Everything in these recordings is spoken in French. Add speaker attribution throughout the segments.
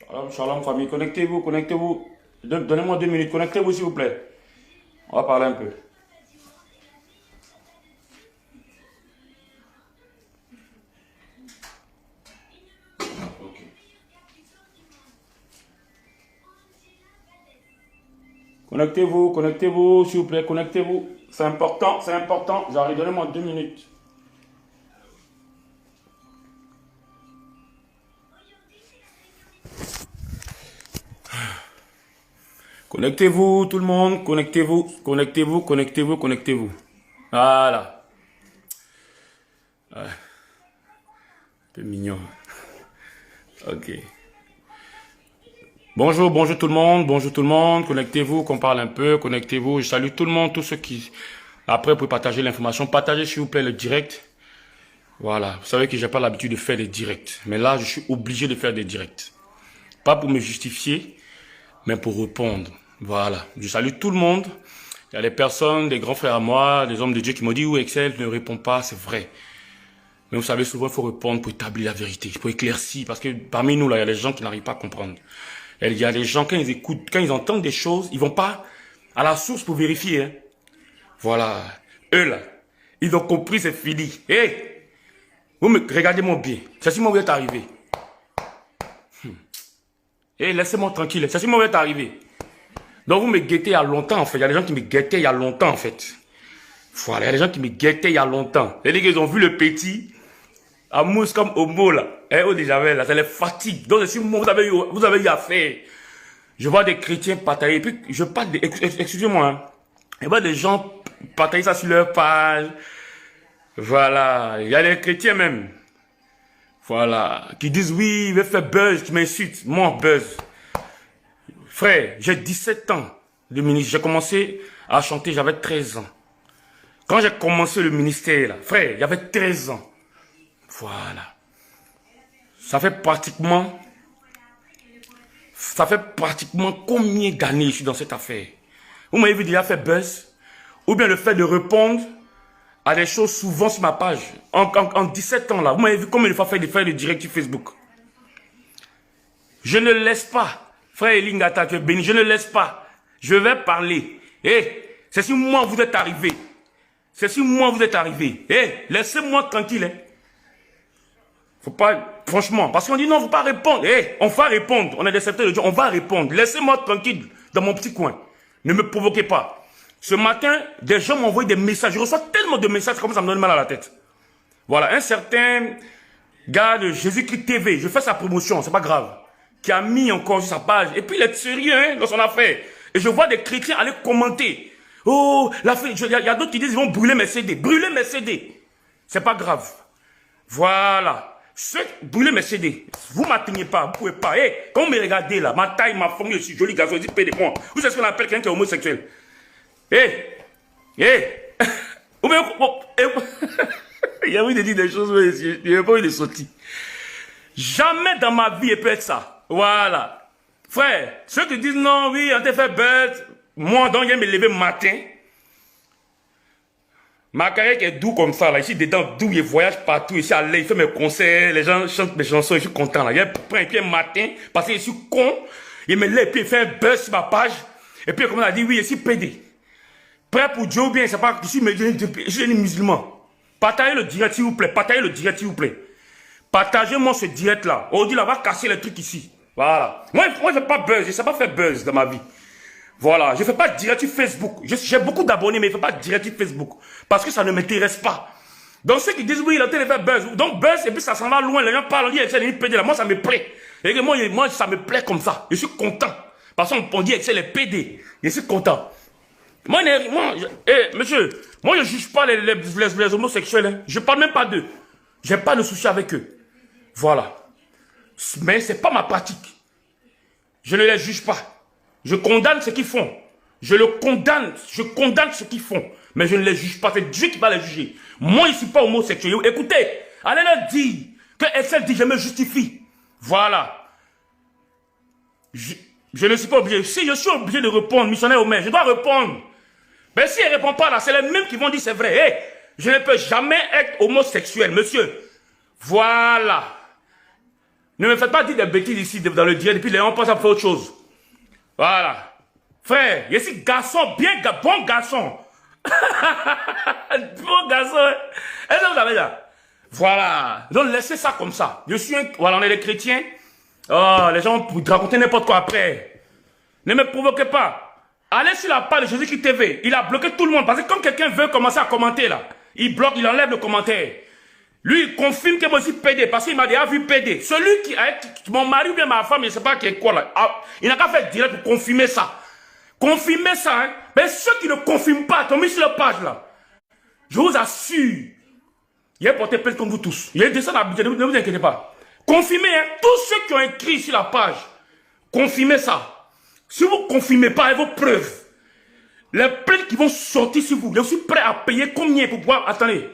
Speaker 1: Shalom, shalom famille, connectez-vous, connectez-vous. Donnez-moi 2 minutes, connectez-vous s'il vous plaît. On va parler un peu. Ok. Connectez-vous, s'il vous plaît, connectez-vous. C'est important, c'est important. J'arrive, donnez-moi 2 minutes. Connectez-vous, tout le monde, connectez-vous, connectez-vous, connectez-vous, connectez-vous. Voilà. Ouais, un peu mignon. Ok. Bonjour, bonjour tout le monde, connectez-vous, qu'on parle un peu, connectez-vous. Je salue tout le monde, tous ceux qui... Après, vous pouvez partager l'information. Partagez s'il vous plaît le direct. Voilà, vous savez que j'ai pas l'habitude de faire des directs. Mais là, je suis obligé de faire des directs. Pas pour me justifier, mais pour répondre. Voilà, je salue tout le monde. Il y a des personnes, des grands frères à moi, des hommes de Dieu qui m'ont dit « Oui, Excel ne répond pas, c'est vrai. » Mais vous savez, souvent, il faut répondre pour établir la vérité, pour éclaircir. Parce que parmi nous, là, il y a des gens qui n'arrivent pas à comprendre. Et il y a des gens, quand ils écoutent, quand ils entendent des choses, ils vont pas à la source pour vérifier. Hein. Voilà. Eux, là, ils ont compris, c'est fini. Hé, vous me regardez-moi bien. C'est si moi vous êtes arrivé. Hé, laissez-moi tranquille. C'est si moi vous êtes arrivé. Donc vous me guettez il y a longtemps, en fait. Il y a des gens qui me guettaient il y a longtemps, en fait. Voilà, il y a des gens qui me guettaient il y a longtemps. C'est-à-dire qu'ils ont vu le petit, à mousse comme homo, là. Eh, au déjà, là, ça les fatigue. Donc, si vous avez eu affaire, je vois des chrétiens partager, et puis je parle de, excusez-moi, hein. Je vois des gens partager ça sur leur page. Voilà, il y a des chrétiens même. Voilà, qui disent oui, il veut faire buzz, qui m'insulte. Moi, buzz. Frère, j'ai 17 ans de ministre. J'ai commencé à chanter, j'avais 13 ans. Quand j'ai commencé le ministère, là, frère, j'avais 13 ans. Voilà. Ça fait pratiquement combien d'années je suis dans cette affaire? Vous m'avez vu déjà faire buzz? Ou bien le fait de répondre à des choses souvent sur ma page. En 17 ans là, vous m'avez vu combien de fois faire des directs sur Facebook? Je ne laisse pas. Frère Elingata, tu es béni. Je ne laisse pas. Je vais parler. C'est si moi vous êtes arrivé. C'est si moi vous êtes arrivé. Laissez-moi tranquille. Hein. Faut pas, franchement, parce qu'on dit non, faut pas répondre. On va répondre. On est des secteurs de Dieu, on va répondre. Laissez-moi tranquille dans mon petit coin. Ne me provoquez pas. Ce matin, des gens m'ont envoyé des messages. Je reçois tellement de messages comme ça me donne mal à la tête. Voilà, un certain gars de Jésus-Christ TV, je fais sa promotion, c'est pas grave, qui a mis encore sur sa page. Et puis il est sérieux hein, dans son affaire. Et je vois des chrétiens aller commenter. Oh, il y a d'autres qui disent ils vont brûler mes CD. Brûler mes CD. C'est pas grave. Voilà. Brûlez mes CD. Vous ne m'atteignez pas, vous ne pouvez pas. Quand vous me regardez là, ma taille, ma forme, je suis joli garçon, je dis pédé moi. Vous savez ce qu'on appelle quelqu'un qui est homosexuel. Ou bien, il y a eu de dire des choses, mais il n'y a pas eu de sorties. Jamais dans ma vie, il peut être ça. Voilà. Frère, ceux qui disent non, oui, on t'a fait bête. Moi, donc, je vais me lever le matin. Ma carrière qui est doux comme ça, là, ici dedans, doux, je voyage partout, ici à l'aise, je fais mes concerts, les gens chantent mes chansons, je suis content là. Je prends un pied matin, parce que je suis con, il me lève, puis il fait un buzz sur ma page, et puis comme on a dit, oui, je suis pédé. Prêt pour Dieu ou bien, c'est pas, je suis un musulman. Partagez le direct s'il vous plaît, partagez le direct s'il vous plaît. Partagez-moi ce direct là. On dit là, on va casser les trucs ici. Voilà. Moi je fais pas buzz, je sais pas faire buzz dans ma vie. Voilà, je ne fais pas direct sur Facebook. J'ai beaucoup d'abonnés, mais je ne fais pas direct sur Facebook. Parce que ça ne m'intéresse pas. Donc ceux qui disent, oui, il a en train de faire buzz. Donc buzz, et puis ça s'en va loin. Les gens parlent, on dit, Excel est pédé là. Moi, ça me plaît. Et moi, ça me plaît comme ça. Je suis content. Parce qu'on dit, Excel est pédé. Je suis content. Monsieur, moi, je ne juge pas les homosexuels. Hein. Je ne parle même pas d'eux. Je n'ai pas de souci avec eux. Voilà. Mais ce n'est pas ma pratique. Je ne les juge pas. Je condamne ce qu'ils font. Je condamne ce qu'ils font. Mais je ne les juge pas. C'est Dieu qui va les juger. Moi, je ne suis pas homosexuel. Écoutez, allez leur dire que Excel dit je me justifie. Voilà. Je ne suis pas obligé. Si je suis obligé de répondre, missionnaire au maire, je dois répondre. Mais si elle ne répond pas là, c'est les mêmes qui vont dire c'est vrai. Je ne peux jamais être homosexuel, monsieur. Voilà. Ne me faites pas dire des bêtises ici dans le direct, et puis les gens pensent à faire autre chose. Voilà. Frère, je suis garçon, bon garçon. Bon garçon. Est-ce que vous avez là? Voilà. Donc laissez ça comme ça. Je suis voilà, on est des chrétiens. Oh, les gens vous raconter n'importe quoi après. Ne me provoquez pas. Allez sur la page de Jésus-Christ TV. Il a bloqué tout le monde. Parce que quand quelqu'un veut commencer à commenter là, il bloque, il enlève le commentaire. Lui, il confirme que moi aussi pédé. Parce qu'il m'a déjà vu pédé. Celui qui a mon mari ou bien ma femme, je ne sais pas qui est quoi là. Il n'a qu'à faire direct pour confirmer ça. Confirmer ça, hein. Mais ceux qui ne confirment pas, tombez sur la page là. Je vous assure. Il a porté plainte comme vous tous. Il y a des ça d'habitude, ne vous inquiétez pas. Confirmez, hein. Tous ceux qui ont écrit sur la page, confirmez ça. Si vous ne confirmez pas avec vos preuves, les plaintes qui vont sortir sur vous, je suis prêt à payer combien pour pouvoir... Attendez.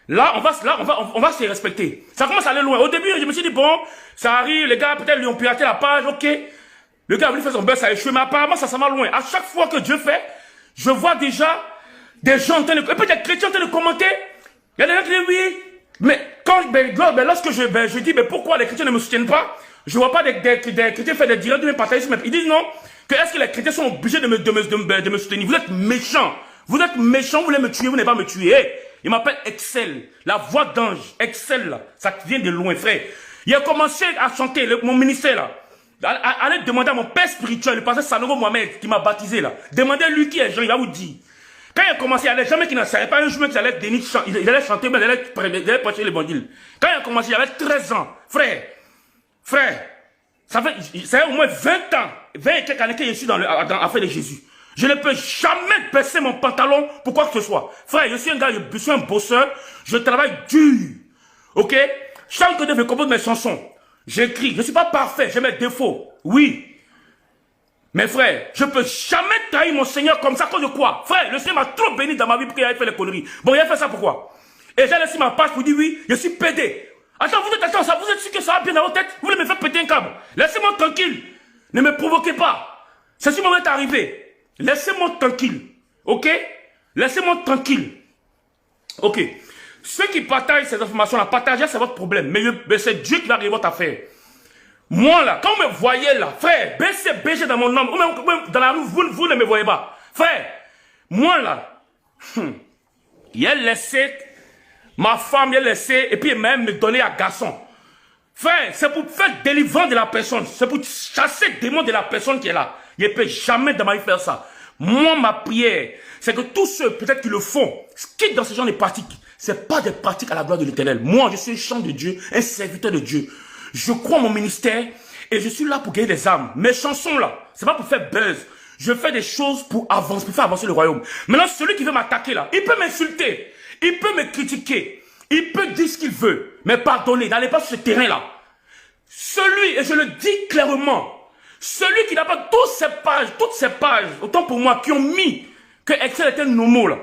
Speaker 1: Là, on va se respecter. Ça commence à aller loin. Au début, je me suis dit, bon, ça arrive, les gars, peut-être lui ont piraté la page, ok. Le gars a voulu faire son buzz, ça a échoué, mais apparemment, ça va loin. À chaque fois que Dieu fait, je vois déjà des gens en train de... Et puis des chrétiens en train de commenter. Il y a des gens qui disent, oui, mais quand, lorsque je dis, mais pourquoi les chrétiens ne me soutiennent pas, je ne vois pas des chrétiens faire des directs de me partager. Ils disent non, que est-ce que les chrétiens sont obligés de me soutenir? Vous êtes méchants. Vous êtes méchants, vous voulez me tuer, vous n'allez pas me tuer. Hey, il m'appelle Excel, la voix d'ange. Excel, là, ça vient de loin, frère. Il a commencé à chanter, mon ministère, là. Allez demander à mon père spirituel, le pasteur Sanogo Mohamed, qui m'a baptisé, là. Demandez-lui qui est Jean, il va vous dire. Quand il a commencé, il n'y avait jamais qui ne savait pas un chemin qu'il allait dénier, il allait chanter, mais il allait prêcher l'évangile. Quand il a commencé, il avait 13 ans. Frère, ça fait au moins 20 ans, 20 et quelques années que je suis dans l'affaire de Jésus. Je ne peux jamais baisser mon pantalon pour quoi que ce soit. Frère, je suis un gars, je suis un bosseur, je travaille dur. Ok? Chaque fois que je compose mes chansons, j'écris. Je ne suis pas parfait, j'ai mes défauts. Oui. Mais frère, je ne peux jamais trahir mon Seigneur comme ça à cause de quoi? Frère, le Seigneur m'a trop béni dans ma vie pour qu'il ait fait les conneries. Bon, il a fait ça pourquoi? Et j'ai laissé ma page pour dire oui, je suis pédé. Attends, vous êtes sûr que ça va bien dans votre tête? Vous voulez me faire péter un câble? Laissez-moi tranquille. Ne me provoquez pas. Ceci m'est arrivé. Laissez-moi tranquille. Ok? Laissez-moi tranquille. Ok. Ceux qui partagent ces informations-là, partagez, c'est votre problème. Mais c'est Dieu qui va régler votre affaire. Moi là, quand vous me voyez là, frère, BC dans mon nom, ou même dans la rue, vous ne me voyez pas. Frère, moi là, il a laissé ma femme, il a laissé, et puis il m'a même donné à garçon. Frère, c'est pour faire délivrance de la personne, c'est pour chasser le démon de la personne qui est là. Il ne peut jamais dans ma vie faire ça. Moi, ma prière, c'est que tous ceux peut-être qui le font, ce qui est dans ce genre de pratiques, ce n'est pas des pratiques à la gloire de l'Éternel. Moi, je suis un chant de Dieu, un serviteur de Dieu. Je crois en mon ministère et je suis là pour gagner des âmes. Mes chansons là, c'est pas pour faire buzz. Je fais des choses pour avancer, pour faire avancer le royaume. Maintenant, celui qui veut m'attaquer là, il peut m'insulter, il peut me critiquer, il peut dire ce qu'il veut, mais pardonnez, n'allez pas sur ce terrain là. Celui, et je le dis clairement, celui qui n'a pas toutes ces pages, autant pour moi, qui ont mis que Excel était nomo là.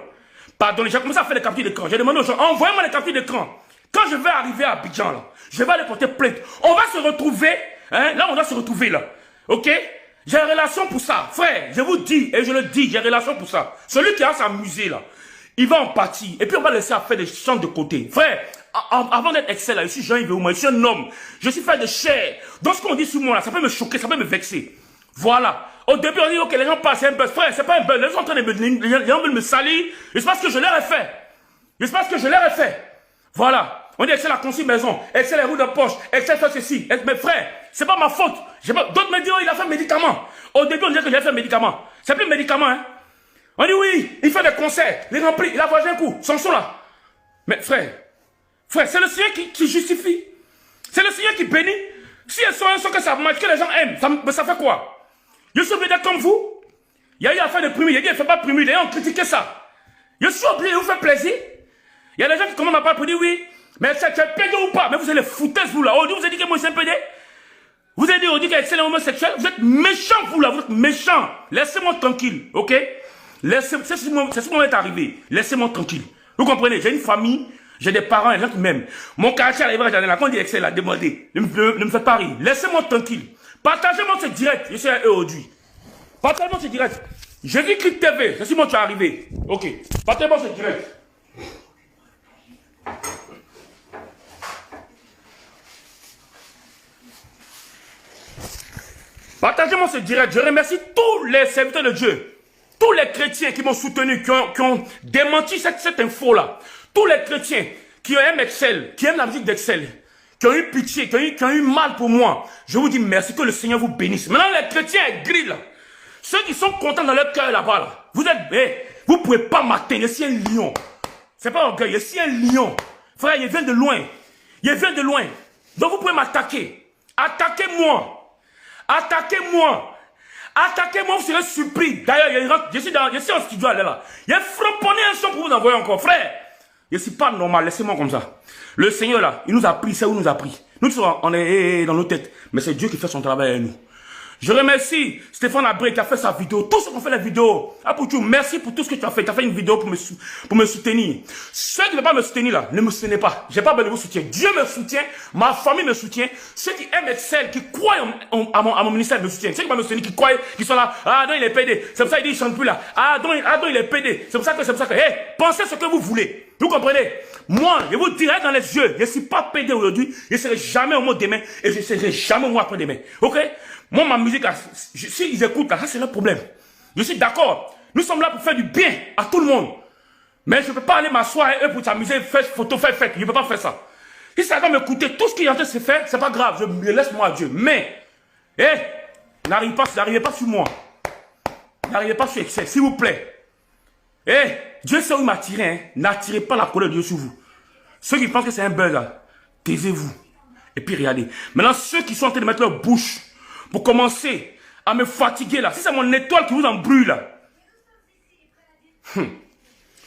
Speaker 1: Pardonnez, j'ai commencé à faire des captures d'écran. J'ai demandé aux gens, envoyez-moi les captures d'écran. Quand je vais arriver à Abidjan là, je vais aller porter plainte. On va se retrouver, hein, là on doit se retrouver là. Ok? J'ai une relation pour ça. Frère, je vous dis, et je le dis, j'ai une relation pour ça. Celui qui a s'amuser là, il va en partir. Et puis on va laisser faire des chants de côté. Frère, avant d'être Excel là, je suis Jean-Yves Ouma, je suis un homme. Je suis fait de chair. Donc ce qu'on dit sur moi là, ça peut me choquer, ça peut me vexer. Voilà. Au début on dit, ok, les gens passent, c'est un buzz. Frère, c'est pas un buzz. Les gens sont en train de les gens veulent me salir. Je sais pas ce que je leur ai fait. Je sais pas ce que je leur ai fait. Voilà. On dit Excel a conçu maison, Excel est roue de poche, Excel fait ceci. Mais frère, c'est pas ma faute. D'autres me disent, oh, il a fait un médicament. Au début, on disait que j'ai fait un médicament. C'est plus un médicament, hein. On dit oui, il fait des concerts, il remplit, il a voyagé un coup, son son là. Mais frère, c'est le Seigneur qui justifie. C'est le Seigneur qui bénit. Si elles sont un son que ça marche, que les gens aiment, ça fait quoi? Je suis obligé d'être comme vous. Il y a eu affaire de primule, il a dit, il ne fait pas de primule, d'ailleurs on critiquait ça. Je suis obligé de vous faire plaisir. Il y a des gens qui commencent à parler pour dire oui. Mais c'est pédé ou pas? Mais vous êtes les foutaises, vous là. Aujourd'hui, vous avez dit que moi, c'est un pédé? Vous avez dit, on dit qu'il est homosexuel? Vous êtes méchants, vous là. Vous êtes méchants. Laissez-moi tranquille, ok? C'est ce qui m'est arrivé. Laissez-moi tranquille. Vous comprenez? J'ai une famille, j'ai des parents, les gens qui m'aiment. Mon caractère, quand on dit Excel, a demandé. Ne me faites pas rire. Laissez-moi tranquille. Partagez-moi ce direct. Je suis à eux aujourd'hui. Partagez-moi ce direct. Jésus-Christ TV. C'est ce qui m'est arrivé. Ok. Partagez-moi ce direct. Partagez-moi ce direct. Je remercie tous les serviteurs de Dieu. Tous les chrétiens qui m'ont soutenu, qui ont démenti cette info-là. Tous les chrétiens qui aiment Excel, qui aiment la musique d'Excel, qui ont eu pitié, qui ont eu mal pour moi. Je vous dis merci, que le Seigneur vous bénisse. Maintenant, les chrétiens gris là, ceux qui sont contents dans leur cœur là-bas, là, vous êtes, vous ne pouvez pas m'atteindre. Je suis un lion. C'est pas orgueil, je suis un lion. Frère, il vient de loin. Il vient de loin. Donc vous pouvez m'attaquer. Attaquez-moi. Attaquez-moi. Attaquez-moi, vous serez surpris. D'ailleurs, je suis en studio là. Il a framponné un son pour vous envoyer encore. Frère, je ne suis pas normal, laissez-moi comme ça. Le Seigneur là, il nous a pris, c'est où il nous a pris. Nous, on est dans nos têtes. Mais c'est Dieu qui fait son travail avec nous. Je remercie Stéphane Abré qui a fait sa vidéo. Tous ceux qui ont fait la vidéo. Merci pour tout ce que tu as fait. Tu as fait une vidéo pour me soutenir. Ceux qui ne veulent pas me soutenir là, ne me soutenez pas. J'ai pas besoin de vous soutenir. Dieu me soutient. Ma famille me soutient. Ceux qui aiment Excel, qui croient à mon ministère me soutiennent. Ceux qui ne veulent pas me soutenir, qui croient, qui sont là. Ah non, il est pédé. C'est pour ça qu'il dit il ne chante plus là. Ah non, il est pédé. C'est pour ça que, pensez ce que vous voulez. Vous comprenez? Moi, je vous dirai dans les yeux, je ne suis pas pédé aujourd'hui. Je ne serai jamais au mot demain. Et je ne serai jamais au mot après demain. Ok? Moi, ma musique, si ils écoutent, là, ça c'est leur problème. Je suis d'accord. Nous sommes là pour faire du bien à tout le monde. Mais je ne peux pas aller m'asseoir et eux pour s'amuser, faire photo, faire fête. Je ne peux pas faire ça. Si ça doit m'écouter, tout ce qui est en train de se faire, c'est pas grave. Je me laisse moi à Dieu. Mais, n'arrivez pas sur moi. N'arrivez pas sur Excel, s'il vous plaît. Dieu sait où il m'a tiré. Hein. N'attirez pas la colère de Dieu sur vous. Ceux qui pensent que c'est un bug, là, taisez-vous. Et puis regardez. Maintenant, ceux qui sont en train de mettre leur bouche pour commencer à me fatiguer là. Si c'est mon étoile qui vous embrouille là.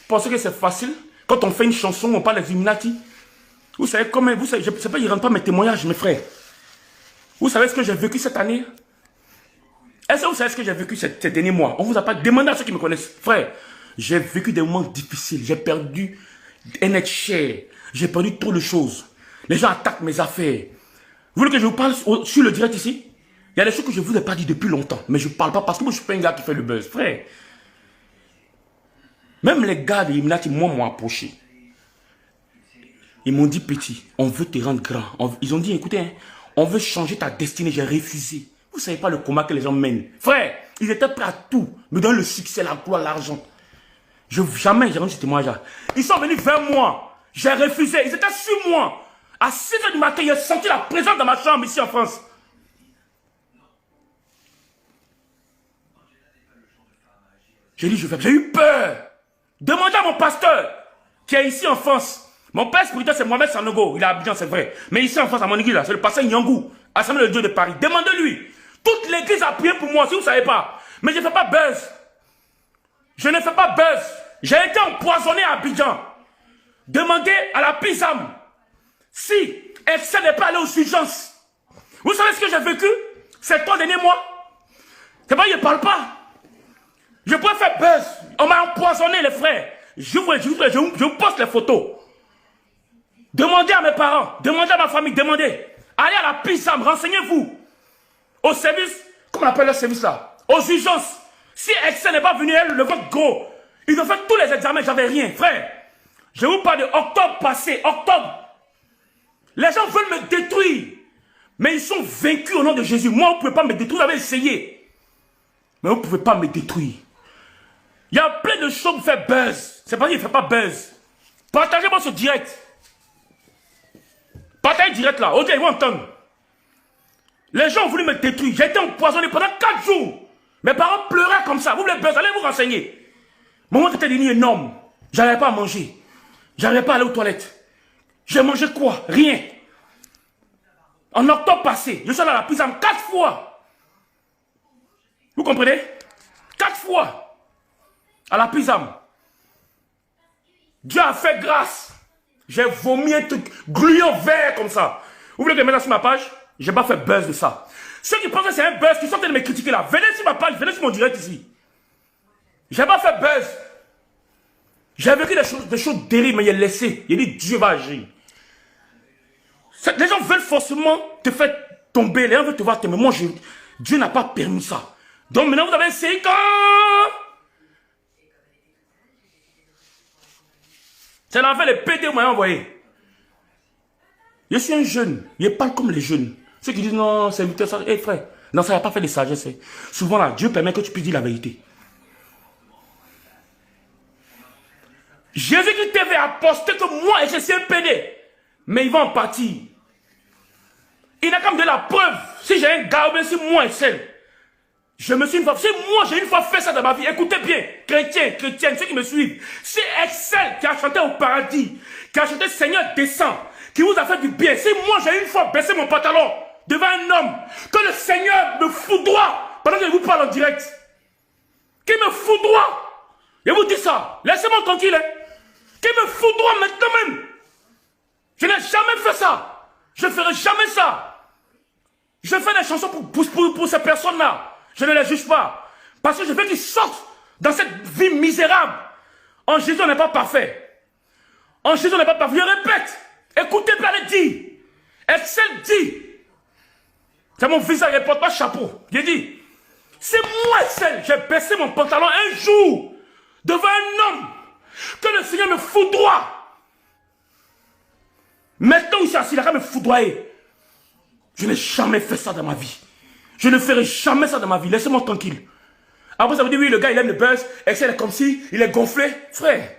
Speaker 1: Pensez que c'est facile. Quand on fait une chanson, on parle des Illuminati. Vous savez comment, je ne sais pas, ils ne rendent pas mes témoignages, mes frères. Vous savez ce que j'ai vécu cette année? Est-ce que vous savez ce que j'ai vécu ces derniers mois? On ne vous a pas demandé à ceux qui me connaissent. Frère, j'ai vécu des moments difficiles. J'ai perdu un être cher. J'ai perdu trop de choses. Les gens attaquent mes affaires. Vous voulez que je vous parle sur le direct ici? Il y a des choses que je ne vous ai pas dit depuis longtemps. Mais je ne parle pas parce que moi, je ne suis pas un gars qui fait le buzz. Frère. Même les gars de Illuminati, moi, m'ont approché. Ils m'ont dit, petit, on veut te rendre grand. Ils ont dit, écoutez, hein, on veut changer ta destinée. J'ai refusé. Vous ne savez pas le combat que les gens mènent. Frère, ils étaient prêts à tout. Me donner le succès, la gloire, l'argent. Jamais j'ai rendu ce témoignage-là. Ils sont venus vers moi. J'ai refusé. Ils étaient sur moi. À 6 h du matin, j'ai senti la présence dans ma chambre ici en France. J'ai dit, j'ai eu peur. Demandez à mon pasteur qui est ici en France. Mon père spirituel, c'est Mohamed Sanogo. Il est à Abidjan, c'est vrai. Mais ici en France, à mon église, c'est le pasteur Nyangou, Assemblée de Dieu de Paris. Demandez-lui. Toute l'église a prié pour moi, si vous ne savez pas. Mais je ne fais pas buzz. Je ne fais pas buzz. J'ai été empoisonné à Abidjan. Demandez à la PISAM si elle n'est pas allée aux urgences. Vous savez ce que j'ai vécu ces 3 derniers mois? C'est pas que je ne parle pas. Je pourrais faire buzz. On m'a empoisonné, les frères. Je vous poste les photos. Demandez à mes parents. Demandez à ma famille. Demandez. Allez à la PISAM. Renseignez-vous. Au service. Comment on appelle le service là? Aux urgences. Si Excel n'est pas venu, elle, le vote gros. Ils ont fait tous les examens. J'avais rien. Frère. Je vous parle de octobre passé. Octobre. Les gens veulent me détruire. Mais ils sont vaincus au nom de Jésus. Moi, vous ne pouvez pas me détruire. Vous avez essayé. Mais vous ne pouvez pas me détruire. Il y a plein de choses pour faire buzz. C'est pas qu'il ne fait pas buzz. Partagez-moi ce direct. Partagez direct là. Ok, ils vont entendre. Les gens ont voulu me détruire. J'ai été empoisonné pendant 4 jours. Mes parents pleuraient comme ça. Vous voulez buzz, allez vous renseigner. Mon monde était devenu énorme. J'arrivais pas à manger. J'arrivais pas à aller aux toilettes. J'ai mangé quoi? Rien. En octobre passé, je suis allé à la prison 4 fois. Vous comprenez? 4 fois. À la prison. Dieu a fait grâce. J'ai vomi un truc gluant vert comme ça. Vous voulez que je mette ça sur ma page? Je n'ai pas fait buzz de ça. Ceux qui pensent que c'est un buzz, qui sont en train de me critiquer là, venez sur ma page, venez sur mon direct ici. Je n'ai pas fait buzz. J'ai vécu des choses terribles, mais il a laissé. Il a dit Dieu va agir. Les gens veulent forcément te faire tomber. Les gens veulent te voir tomber. Moi, Dieu n'a pas permis ça. Donc maintenant, vous avez un séquence. C'est l'enfer, les PD m'ont envoyé. Je suis un jeune. Je parle comme les jeunes. Ceux qui disent non, c'est Victor, ça. Hé frère, Non, ça n'a pas fait de sagesse. Souvent là, Dieu permet que tu puisses dire la vérité. Jésus-Christ t'avait apposté que moi et je suis un pédé. Mais il va en partir. Il n'a comme de la preuve. Si j'ai un gars, si moi et celle. Je me suis une fois, si moi j'ai une fois fait ça dans ma vie, écoutez bien, chrétiens, chrétiennes, ceux qui me suivent, c'est Excel qui a chanté au paradis, qui a chanté Seigneur descend, qui vous a fait du bien. Si moi j'ai une fois baissé mon pantalon devant un homme, que le Seigneur me foudroie pendant que je vous parle en direct, qu'il me foudroie, je vous dis ça, laissez-moi tranquille, hein. Qu'il me foudroie maintenant même. Je n'ai jamais fait ça. Je ne ferai jamais ça. Je fais des chansons pour ces personnes-là. Je ne les juge pas. Parce que je veux qu'ils sortent dans cette vie misérable. En Jésus, on n'est pas parfait. En Jésus, on n'est pas parfait. Je répète. Écoutez, Pierre dit. Excel dit. C'est mon visage, je ne porte pas chapeau. J'ai dit. C'est moi, Excel. J'ai baissé mon pantalon un jour devant un homme que le Seigneur me foudroie. Maintenant, il s'est assis, il a me foudroyer. Je n'ai jamais fait ça dans ma vie. Je ne ferai jamais ça dans ma vie. Laissez-moi tranquille. Après, ça veut dire, oui, le gars, il aime le buzz. Excel est comme si, il est gonflé. Frère,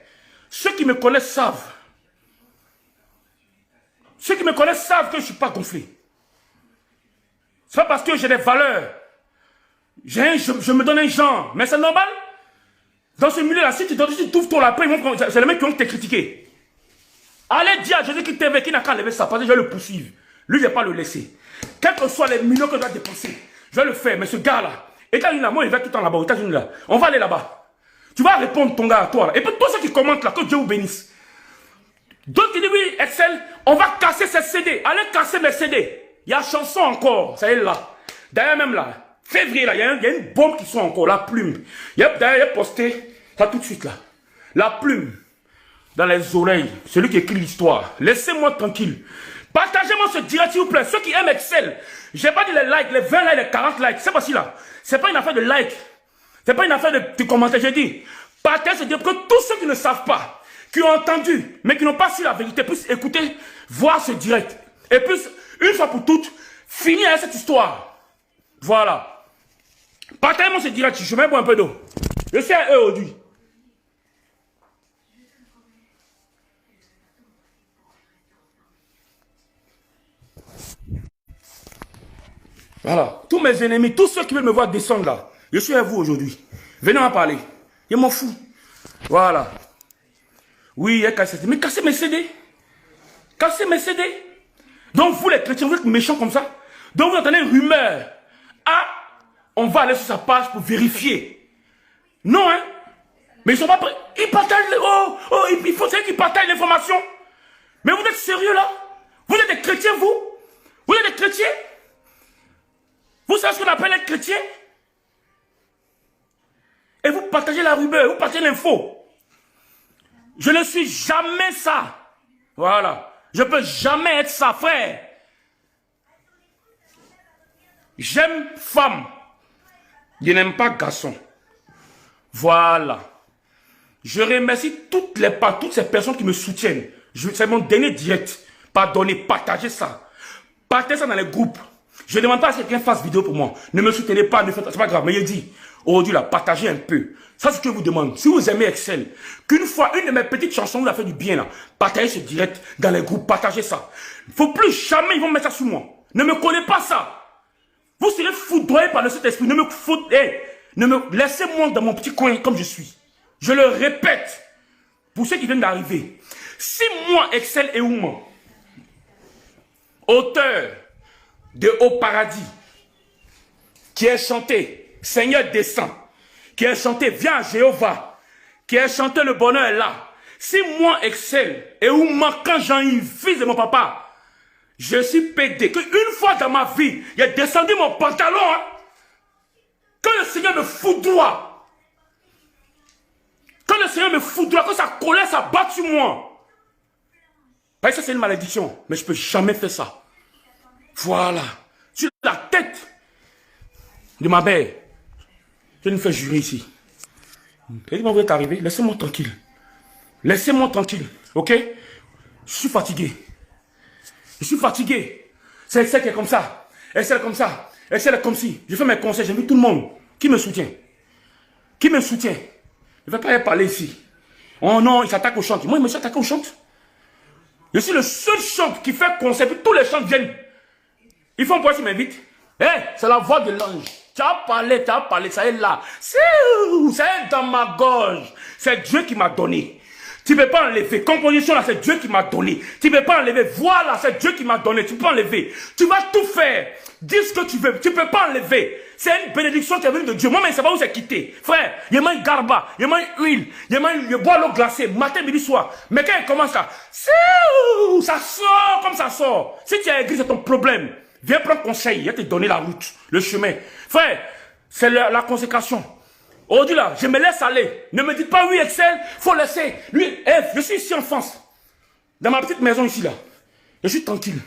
Speaker 1: ceux qui me connaissent savent. Ceux qui me connaissent savent que je ne suis pas gonflé. C'est pas parce que j'ai des valeurs. Je me donne un genre. Mais c'est normal. Dans ce milieu-là, si tu trouves ton lapin, c'est les mecs qui vont te critiquer. Allez dire à Jésus-Christ TV qui n'a qu'à lever ça, parce que je vais le poursuivre. Lui, je ne vais pas le laisser. Quels que soient les millions que je dois dépenser, je vais le faire. Mais ce gars-là, États-Unis là, moi, il va tout le temps là-bas, aux États-Unis là. On va aller là-bas. Tu vas répondre ton gars à toi là. Et puis tous ceux qui commentent là, que Dieu vous bénisse. D'autres qui disent oui, Excel, on va casser ces CD. Allez casser mes CD. Il y a chanson encore, ça y est là. D'ailleurs même là, février là, il y a une bombe qui sont encore, la plume. D'ailleurs, il a posté ça tout de suite là. La plume dans les oreilles, celui qui écrit l'histoire. Laissez-moi tranquille. Partagez-moi ce direct s'il vous plaît. Ceux qui aiment Excel, je n'ai pas dit les likes, les 20 likes, les 40 likes. C'est pas si là. C'est pas une affaire de likes. C'est pas une affaire de commentaires. J'ai dit, partagez ce direct pour que tous ceux qui ne savent pas, qui ont entendu, mais qui n'ont pas su la vérité, puissent écouter, voir ce direct. Et puissent, une fois pour toutes, finir avec cette histoire. Voilà. Partagez-moi ce direct. Je mets un peu d'eau. Je suis à eux aujourd'hui. Voilà. Tous mes ennemis, tous ceux qui veulent me voir descendre là, je suis avec vous aujourd'hui. Venez en parler. Je m'en fous. Voilà. Oui, il y a cassé. Mais cassez mes CD. Cassez mes CD. Donc vous les chrétiens, vous êtes méchants comme ça. Donc vous entendez une rumeur. Ah, on va aller sur sa page pour vérifier. Non, hein. Mais ils sont pas prêts. Ils partagent. Il faut qu'ils partagent l'information. Mais vous êtes sérieux là? Vous êtes des chrétiens, vous? Vous êtes des chrétiens? Vous savez ce qu'on appelle être chrétien? Et vous partagez la rumeur, vous partagez l'info. Je ne suis jamais ça. Voilà. Je ne peux jamais être ça, frère. J'aime femme. Je n'aime pas garçon. Voilà. Je remercie toutes ces personnes qui me soutiennent. C'est mon dernier direct. Pardonnez, partagez ça. Partagez ça dans les groupes. Je ne demande pas à quelqu'un fasse vidéo pour moi. Ne me soutenez pas, ne faites pas. C'est pas grave. Mais il dit, aujourd'hui là, partagez un peu. Ça, c'est ce que je vous demande. Si vous aimez Excel, qu'une fois, une de mes petites chansons vous a fait du bien là, partagez ce direct dans les groupes, partagez ça. Il ne faut plus jamais, ils vont mettre ça sur moi. Ne me connaissez pas ça. Vous serez foudroyés par le Saint-Esprit. Laissez-moi dans mon petit coin comme je suis. Je le répète. Pour ceux qui viennent d'arriver. Si moi, Excel et Ouma, auteur de Au Paradis, qui a chanté Seigneur descend, qui a chanté Viens Jéhovah, qui a chanté Le bonheur est là. Si moi, Excel, et Ouma, quand j'ai une fils de mon papa, je suis pédé, qu'une fois dans ma vie, il a descendu mon pantalon, hein, que le Seigneur me foudroie, quand le Seigneur me foudroie, que sa colère s'abatte sur moi. Parce que ça, c'est une malédiction, mais je ne peux jamais faire ça. Voilà. Sur la tête de ma mère. Je ne fais jurer ici. Et vous êtes arrivé, laissez-moi tranquille. Laissez-moi tranquille. Ok? Je suis fatigué. Je suis fatigué. C'est Excel qui est comme ça. Excel comme ça. Excel est comme si, je fais mes conseils, j'invite tout le monde. Qui me soutient? Qui me soutient? Je ne vais pas y parler ici. Oh non, il s'attaque aux chantes. Moi, il me suis attaqué aux chantes. Je suis le seul chante qui fait conseil, tous les chantes viennent. Ils font quoi s'ils m'invitent? C'est la voix de l'ange. Tu as parlé, ça est là. C'est dans ma gorge. C'est Dieu qui m'a donné. Tu ne peux pas enlever. Composition là, c'est Dieu qui m'a donné. Tu ne peux pas enlever. Voilà, c'est Dieu qui m'a donné. Tu peux enlever. Tu vas tout faire. Dis ce que tu veux. Tu ne peux pas enlever. C'est une bénédiction qui est venue de Dieu. Moi-même, je ne sais pas où c'est quitté. Frère, il m'a une garba, il m'a une huile, je bois l'eau glacée, matin, midi, soir. Mais quand il commence ça sort comme ça sort. Si tu es aigri, c'est ton problème. Viens prendre conseil. Il va te donner la route, le chemin. Frère, c'est la consécration. Aujourd'hui là, je me laisse aller. Ne me dites pas oui Excel, faut laisser. Lui, je suis ici en France. Dans ma petite maison ici là. Je suis tranquille.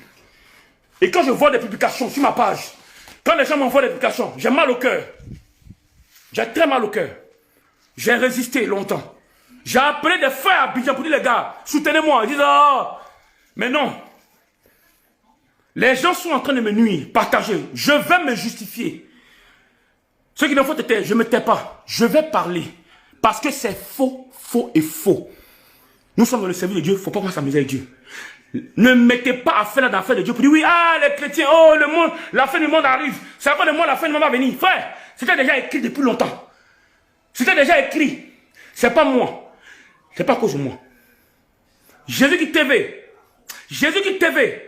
Speaker 1: Et quand je vois des publications sur ma page, quand les gens m'envoient des publications, j'ai mal au cœur. J'ai très mal au cœur. J'ai résisté longtemps. J'ai appelé des frères à Abidjan pour dire les gars, soutenez-moi. Ils disent mais non. Les gens sont en train de me nuire, partager. Je vais me justifier. Ceux qui n'ont faut te taire, je ne me tais pas. Je vais parler. Parce que c'est faux, faux et faux. Nous sommes dans le service de Dieu, il ne faut pas qu'on s'amuser avec Dieu. Ne mettez pas à faire l'affaire de Dieu pour dire oui, les chrétiens, le monde, la fin du monde arrive. C'est encore le monde, la fin du monde va venir. Frère, c'était déjà écrit depuis longtemps. C'était déjà écrit. C'est pas moi. C'est pas à cause de moi. Jésus-Christ TV. Jésus-Christ TV.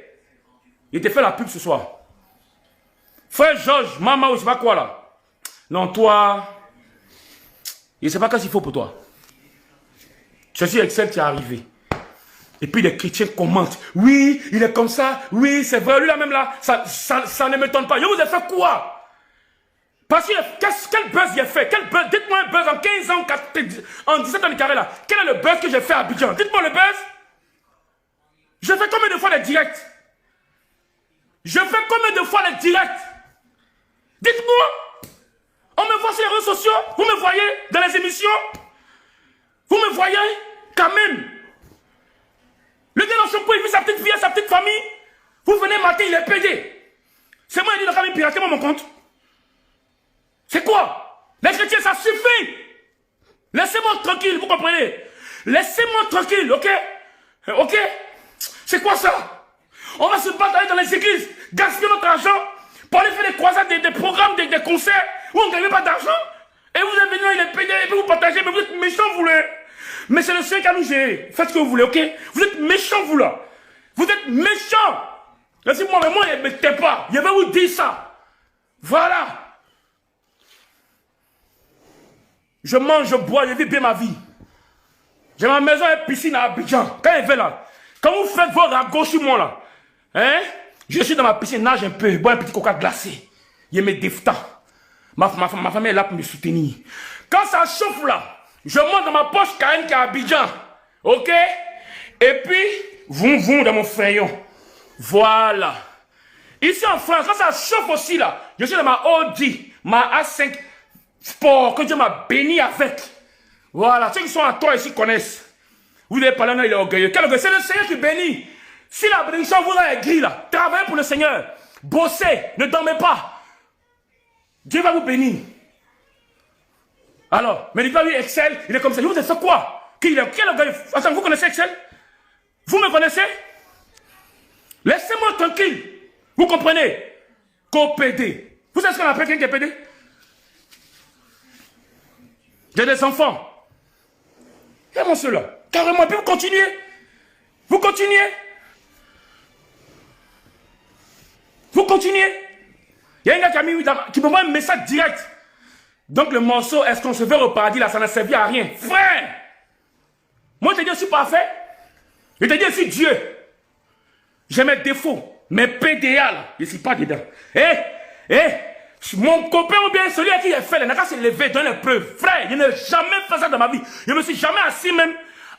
Speaker 1: Il te fait la pub ce soir. Frère Georges, maman ou je sais pas quoi là. Non, toi, je ne sais pas qu'est-ce qu'il faut pour toi. Je suis Excel qui est arrivé. Et puis les chrétiens commentent. Oui, il est comme ça. Oui, c'est vrai. Lui là même là, ça ne m'étonne pas. Je vous ai fait quoi? Parce que quel buzz j'ai fait? Quel buzz? Dites-moi un buzz en 15 ans, en 17 ans de carré là. Quel est le buzz que j'ai fait à Abidjan? Dites-moi le buzz. Je fais combien de fois les directs? Je fais combien de fois les directs? Dites-moi. On me voit sur les réseaux sociaux. Vous me voyez dans les émissions. Vous me voyez quand même. Le gars dans son coin, il vit sa petite vie, sa petite famille. Vous venez matin, il est pédé. C'est moi qui ai dit de quand même pirater mon compte. C'est quoi? Les chrétiens, ça suffit. Laissez-moi tranquille, vous comprenez? Laissez-moi tranquille, ok? Ok? C'est quoi ça? On va se battre aller dans les églises, gaspiller notre argent pour aller faire des croisades, des programmes, des concerts où on ne gagne pas d'argent. Et vous êtes venu, il est pédé, et puis vous partagez, mais vous êtes méchants, vous là. Mais c'est le Seigneur qui a nous géré. Faites ce que vous voulez, ok? Vous êtes méchants, vous là. Vous êtes méchants. Laissez-moi, mais moi, ne me tais pas. Je vais vous dire ça. Voilà. Je mange, je bois, je vis bien ma vie. J'ai ma maison et piscine à Abidjan. Quand il fait là, quand vous faites vos ragots sur moi là, hein? Je suis dans ma piscine, nage un peu, bois un petit coca glacé. Je me défends. Ma famille est là pour me soutenir. Quand ça chauffe là, je monte dans ma poche Karen qui est à Abidjan. Ok? Et puis, vous dans mon crayon. Voilà. Ici en France, quand ça chauffe aussi là, je suis dans ma Audi, ma A5 Sport, que Dieu m'a béni avec. Voilà. Ceux qui sont à toi ici connaissent. Vous avez parlé là, il est orgueilleux. Quel orgueil? C'est le Seigneur qui bénit. Si la bénédiction vous a aigri là, travaillez pour le Seigneur. Bossez, ne dormez pas. Dieu va vous bénir. Alors, mais dites pas lui Excel, il est comme ça. Vous avez fait quoi? Quel orgueil? Attends, vous connaissez Excel? Vous me connaissez? Laissez-moi tranquille. Vous comprenez? Co-PD. Vous savez ce qu'on appelle quelqu'un qui est PD? J'ai des enfants. Comment cela? Carrément, puis vous continuez. Vous continuez. Vous continuez. Il y a un gars qui m'envoie un message direct. Donc le morceau, est-ce qu'on se verra au paradis là, ça n'a servi à rien. Frère! Moi je te dis, je suis parfait. Je te dis, je suis Dieu. J'ai mes défauts, mes PDA là, je ne suis pas dedans. Mon copain ou bien celui à qui j'ai fait, il n'a qu'à se lever dans les preuves. Frère, je n'ai jamais fait ça dans ma vie. Je ne me suis jamais assis même,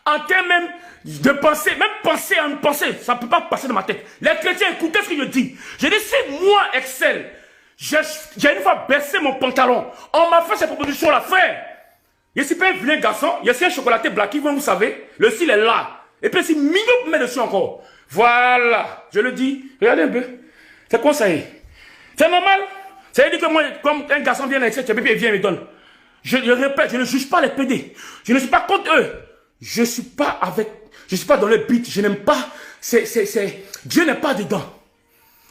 Speaker 1: en termes même de penser, même penser à une pensée, ça ne peut pas passer dans ma tête. Les chrétiens, écoutez ce que je dis. Je dis, c'est moi, Excel. J'ai une fois baissé mon pantalon. On m'a fait cette proposition-là, frère. Je suis pas un vilain garçon. Je suis un chocolaté black, vous savez. Le style est là. Et puis c'est mignon pour mettre dessus encore. Voilà. Je le dis. Regardez un peu. C'est quoi ça? C'est normal? Ça veut dire que moi, comme un garçon vient avec cette bébé et vient et me donne. Je le répète, je ne juge pas les PD. Je ne suis pas contre eux. Je ne suis pas dans le but. Je n'aime pas. Dieu n'est pas dedans.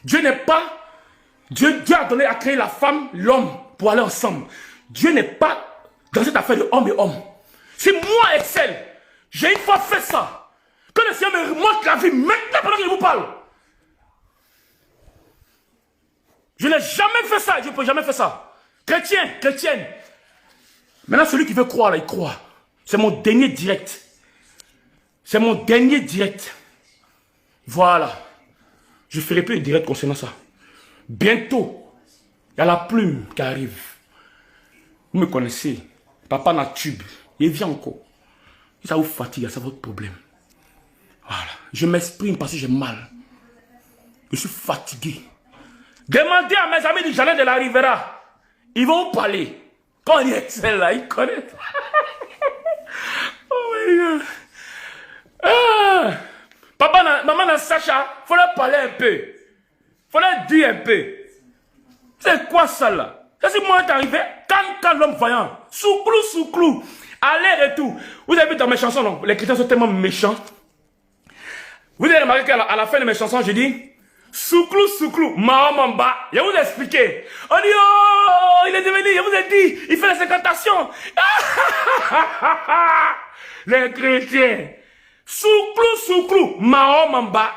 Speaker 1: Dieu n'est pas. Dieu a donné à créer la femme, l'homme, pour aller ensemble. Dieu n'est pas dans cette affaire de homme et homme. Si moi, Excel, j'ai une fois fait ça, que le Seigneur me montre la vie maintenant pendant que je vous parle. Je n'ai jamais fait ça, je ne peux jamais faire ça. Chrétien, chrétienne. Maintenant, celui qui veut croire, là, il croit. C'est mon dernier direct. C'est mon dernier direct. Voilà. Je ne ferai plus de direct concernant ça. Bientôt, il y a la plume qui arrive. Vous me connaissez. Papa n'a tube. Il vient encore. Si ça vous fatigue, c'est votre problème. Voilà. Je m'exprime parce que j'ai mal. Je suis fatigué. Demandez à mes amis du jardin de la Rivera. Ils vont vous parler. Quand il est Excel là, ils connaissent. Oh my God. Ah. Papa, maman dans Sacha, il faut leur parler un peu. Il faut leur dire un peu. C'est quoi ça là? Ça c'est moi qui est arrivé. Quand l'homme voyant. Souclou. Aller et tout. Vous avez vu dans mes chansons, non? Les chrétiens sont tellement méchants. Vous avez remarqué qu'à la fin de mes chansons, je dis Souclou, Mahamamba. Je vais vous expliquer. On dit, oh, il est devenu, je vous ai dit, il fait les incantations. Les chrétiens. Souclou, Mahamamba.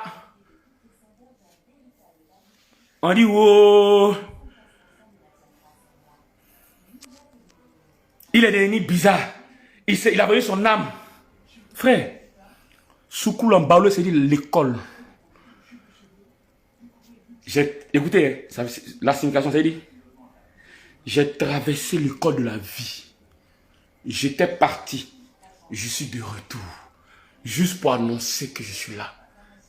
Speaker 1: On dit, oh. Il est devenu bizarre. Il a vendu son âme. Frère, Souclou en baoulé, c'est dit l'école. Écoutez, la signification, c'est dit, j'ai traversé l'école de la vie. J'étais parti. Je suis de retour. Juste pour annoncer que je suis là.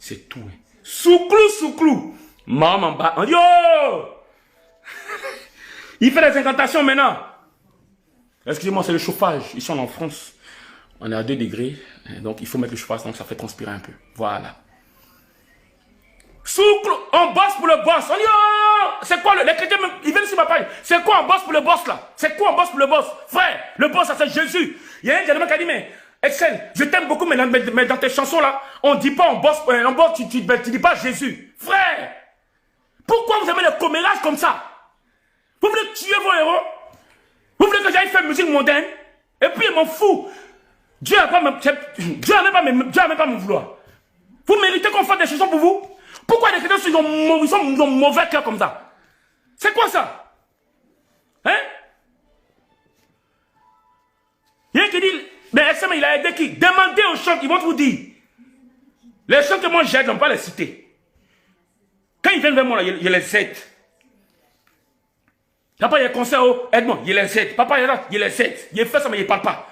Speaker 1: C'est tout. Souclou. Maman, on dit, oh! Il fait les incantations maintenant. Excusez-moi, c'est le chauffage. Ici, on est en France. On est à 2 degrés. Donc, il faut mettre le chauffage, donc ça fait transpirer un peu. Voilà. Souclou, on bosse pour le boss. On dit, oh, c'est quoi les chrétiens, ils viennent sur ma page. C'est quoi on bosse pour le boss là? C'est quoi on bosse pour le boss? Frère, le boss, ça c'est Jésus. Il y a un gentleman qui a dit, mais Excel, je t'aime beaucoup, mais dans tes chansons là, on ne dit pas on bosse, tu dis pas Jésus. Frère, pourquoi vous aimez le commérage comme ça? Vous voulez tuer vos héros? Vous voulez que j'aille faire musique mondaine? Et puis, il m'en fout. Dieu n'a même pas me vouloir. Vous méritez qu'on fasse des chansons pour vous? Pourquoi les chrétiens ils ont mauvais cœur comme ça? C'est quoi ça? Hein? Il y a qui dit, mais il a aidé qui? Demandez aux chants, ils vont vous dire. Les chants que moi j'aide, on ne va pas les citer. Quand ils viennent vers moi, là, je les aide. Papa, il y a un concert au Edmond, il les aide. Papa, il est là, il les aide. Il fait ça, mais il ne parle pas.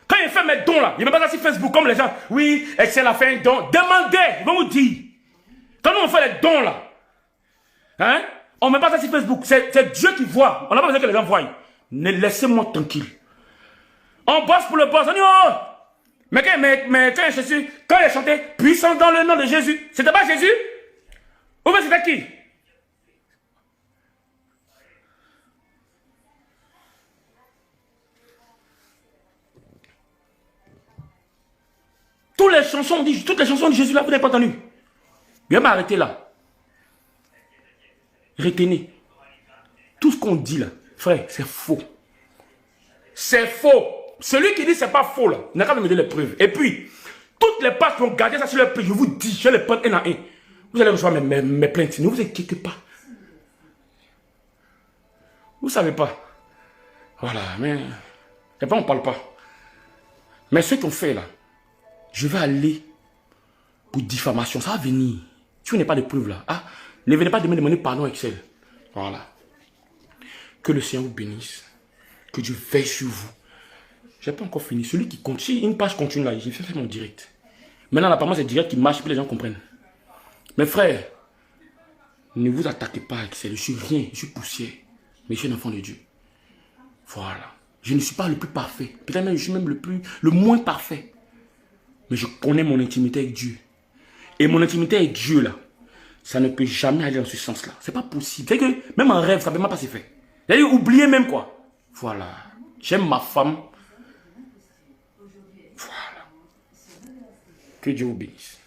Speaker 1: Quand il fait mes dons là, il ne met pas ça sur Facebook comme les gens. Oui, Excel a fait un don. Demandez, ils vont vous dire. Quand nous on fait les dons là, hein, on ne met pas ça sur Facebook. C'est Dieu qui voit. On n'a pas besoin que les gens voient. Laissez-moi tranquille. On bosse pour le boss. On dit, oh, mais quand il a chanté, puissant dans le nom de Jésus, c'était pas Jésus? Ou bien c'était qui? Toutes les chansons de Jésus là, vous n'avez pas entendu. Je vais m'arrêter là. Retenez. Tout ce qu'on dit là, frère, c'est faux. C'est faux. Celui qui dit c'est pas faux là, n'a qu'à me donner les preuves. Et puis, toutes les pages qui ont gardé ça sur leur prix, je vous dis, je vais les prendre un à un. Vous allez recevoir mes plaintes. Ne vous inquiétez pas. Vous ne savez pas. Voilà, mais... Et pas on ne parle pas. Mais ce qu'on fait là, je vais aller pour diffamation. Ça va venir. Si vous n'avez pas de preuves là, ah, ne venez pas me demander pardon, Excel. Voilà. Que le Seigneur vous bénisse. Que Dieu veille sur vous. Je n'ai pas encore fini. Celui qui continue, une page continue là, j'ai fait mon direct. Maintenant, apparemment, c'est direct qui marche, puis les gens comprennent. Mes frères, ne vous attaquez pas à Excel. Je suis rien, je suis poussière. Mais je suis un enfant de Dieu. Voilà. Je ne suis pas le plus parfait. Peut-être même je suis même le moins parfait. Mais je connais mon intimité avec Dieu. Et mon intimité avec Dieu là, Ça ne peut jamais aller dans ce sens-là. C'est pas possible. C'est que même en rêve, ça ne peut même pas se faire. C'est-à-dire, oubliez même quoi. Voilà. J'aime ma femme. Voilà. Que Dieu vous bénisse.